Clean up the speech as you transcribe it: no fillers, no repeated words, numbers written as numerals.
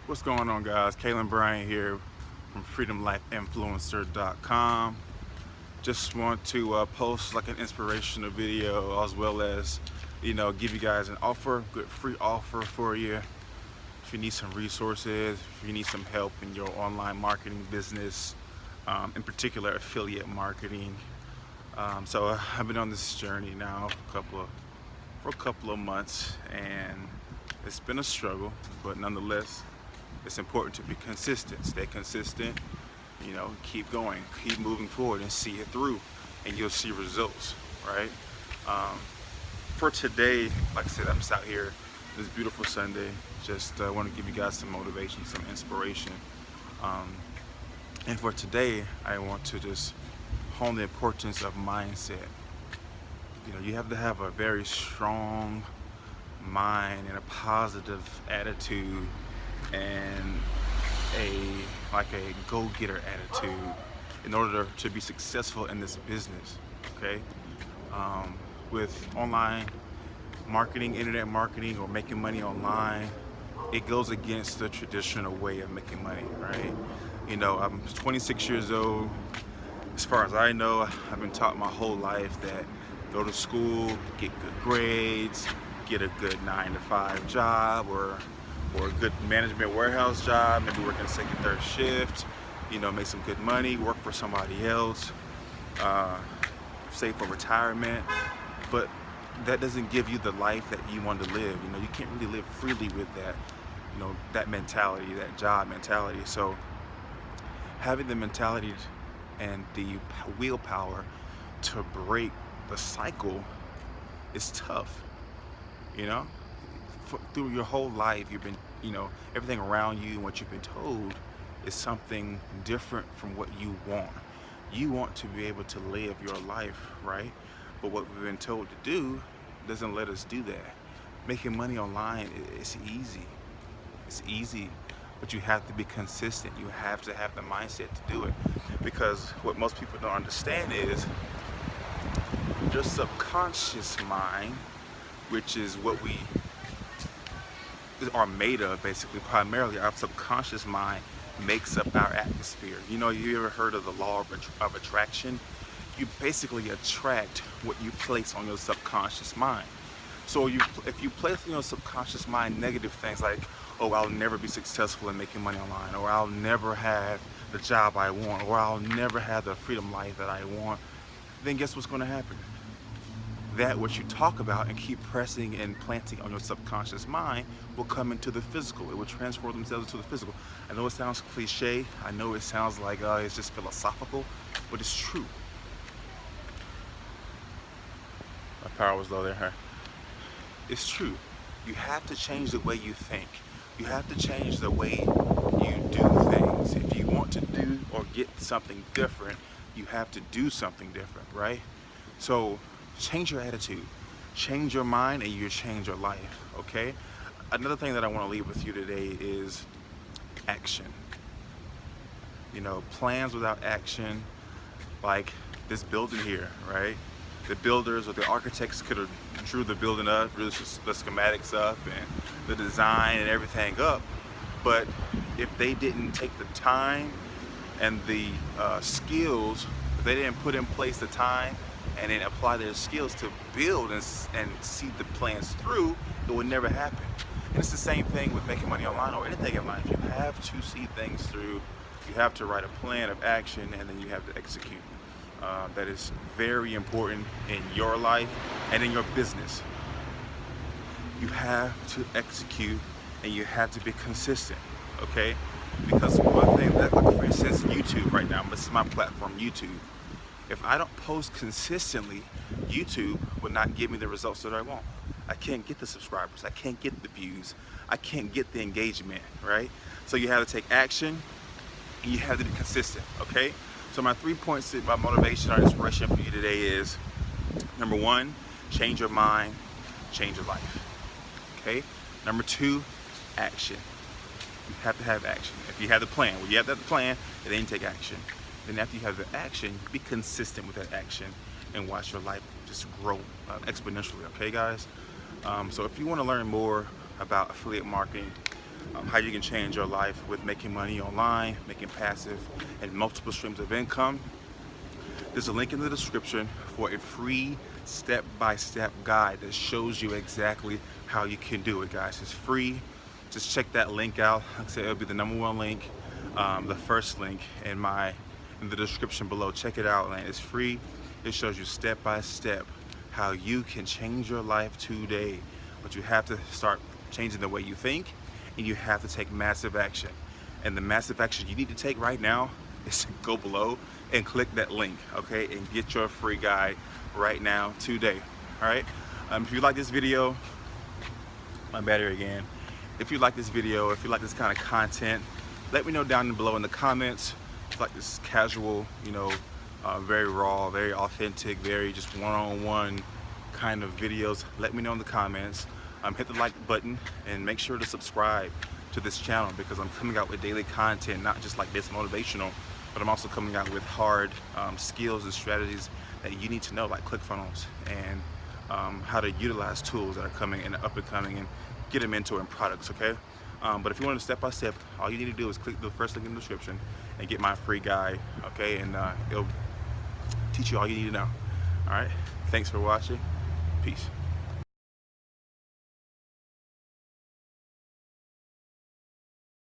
What's going on, guys? Kalen Bryant here from freedomlifeinfluencer.com. Just want to post like an inspirational video, as well as give you guys an offer, good free offer for you. If you need some resources, if you need some help in your online marketing business, in particular affiliate marketing. So I've been on this journey now for a couple of months, and it's been a struggle, but nonetheless, it's important to be consistent. Stay consistent, keep going, keep moving forward and see it through, and you'll see results, right? For today, like I said, I'm just out here this beautiful Sunday. Just want to give you guys some motivation, some inspiration. And for today, I want to just hone the importance of mindset. You have to have a very strong mind and a positive attitude and a go-getter attitude in order to be successful in this business. Okay, with online marketing, internet marketing, or making money online, it goes against the traditional way of making money, right? I'm 26 years old. As far as I know, I've been taught my whole life that go to school, get good grades, get a good 9-to-5 job, or a good management warehouse job, maybe work in a second, third shift, make some good money, work for somebody else, save for retirement. But that doesn't give you the life that you want to live. You can't really live freely with that, that mentality, that job mentality. So having the mentality and the willpower to break the cycle is tough. Through your whole life, you've been, everything around you and what you've been told is something different from what you want. You want to be able to live your life, right? But what we've been told to do doesn't let us do that. Making money online, it's easy. It's easy, but you have to be consistent. You have to have the mindset to do it. Because what most people don't understand is your subconscious mind, which is what we are made of, basically. Primarily, our subconscious mind makes up our atmosphere. You ever heard of the law of attraction? You basically attract what you place on your subconscious mind. So if you place in your subconscious mind negative things like, oh, I'll never be successful in making money online, or I'll never have the job I want, or I'll never have the freedom life that I want, then guess what's going to happen? That what you talk about and keep pressing and planting on your subconscious mind will come into the physical. It will transform themselves into the physical. I know it sounds cliche. I know it sounds like it's just philosophical, but it's true. My power was low there, huh? It's true. You have to change the way you think. You have to change the way you do things. If you want to do or get something different, you have to do something different, right? So change your attitude, change your mind, and you change your life, okay? Another thing that I want to leave with you today is action. Plans without action, like this building here, right? The builders or the architects could have drew the building up, drew the schematics up, and the design and everything up. But if they didn't take the time and the skills, if they didn't put in place the time and then apply their skills to build and see the plans through, it would never happen. And it's the same thing with making money online or anything in life. You have to see things through. You have to write a plan of action, and then you have to execute. That is very important in your life and in your business. You have to execute, and you have to be consistent, okay? Because one thing that, like for instance, YouTube right now, this is my platform, YouTube. If I don't post consistently, YouTube will not give me the results that I want. I can't get the subscribers. I can't get the views. I can't get the engagement, right? So you have to take action, and you have to be consistent, okay? So my 3 points of motivation or inspiration for you today is, number 1, change your mind, change your life, okay? Number 2, action. You have to have action. If you have the plan, well, you have that plan, and then you take action. Then after you have the action, be consistent with that action and watch your life just grow exponentially, okay, guys? So if you want to learn more about affiliate marketing, how you can change your life with making money online, making passive and multiple streams of income. There's a link in the description for a free step-by-step guide that shows you exactly how you can do it, guys. It's free. Just check that link out. Like I said, it'll be the #1 link, the first link in the description below. Check it out, man. It's free. It shows you step-by-step how you can change your life today. But you have to start changing the way you think, and you have to take massive action. And the massive action you need to take right now is to go below and click that link, okay, and get your free guide right now today. All right. If you like this video, my battery again. If you like this video, if you like this kind of content, let me know down below in the comments. If you like this casual, you know, very raw, very authentic, very just one-on-one kind of videos, let me know in the comments. Hit the like button and make sure to subscribe to this channel, because I'm coming out with daily content, not just like this motivational, but I'm also coming out with hard skills and strategies that you need to know, like ClickFunnels and how to utilize tools that are coming and up and coming and get them into in products, okay? But if you want to step by step, all you need to do is click the first link in the description and get my free guide, okay? And it'll teach you all you need to know. All right, thanks for watching. Peace.